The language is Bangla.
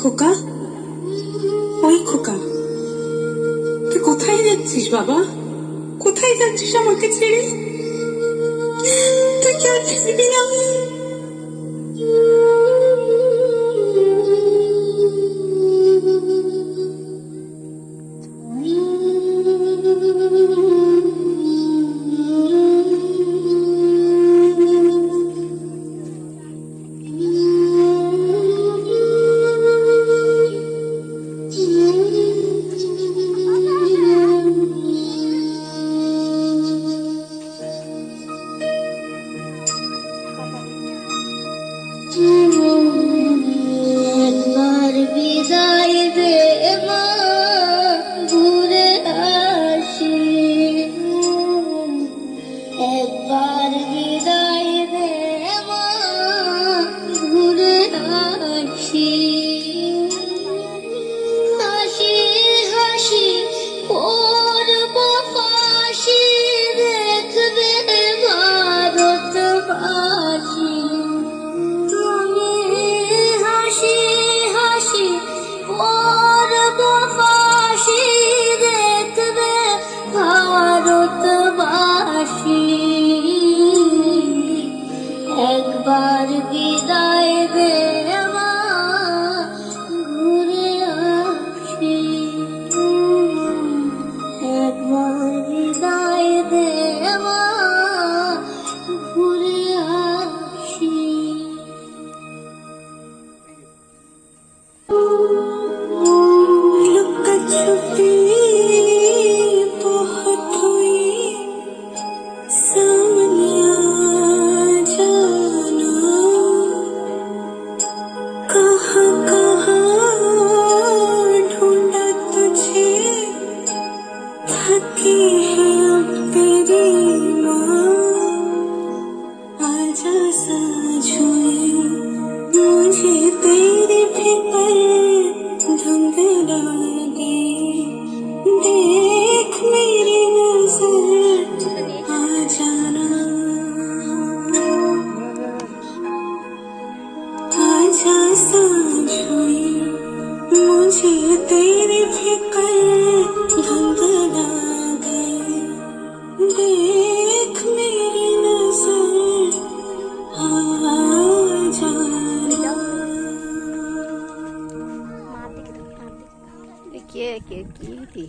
খোকা, ওই খোকা, তুই কোথায় যাচ্ছিস বাবা? কোথায় যাচ্ছিস আমাকে ছেড়ে? তুই কি আর ফিরবি না? একবার বিদায় দে মা, ঘুরে আসি। একবার বিদায় দে মা, ঘুরে আসি। হাসি হাসি করব ফাঁসি, দেখবে ভারতবাসী। হাসি হাসি করব ফাঁসি, দেখবে ভারতবাসী। একবার বিদায় দে মা, ঘুরে আসি। একবার বিদায় দে মা, ঘুরে আসি। लुका छुपी बहुत हुई, सामने आ जाना। कहाँ कहाँ ढूंढा तुझे, थकी है अब तेरी माँ। आजा साझोए मुझे तेरी फिक्र धुंध लागे। देख मेरी नजर आ जाना। आजा साझोए मुझे तेरी फिक्र धुंध लागे। देख मेरी नजर आ जाना। কে কে কি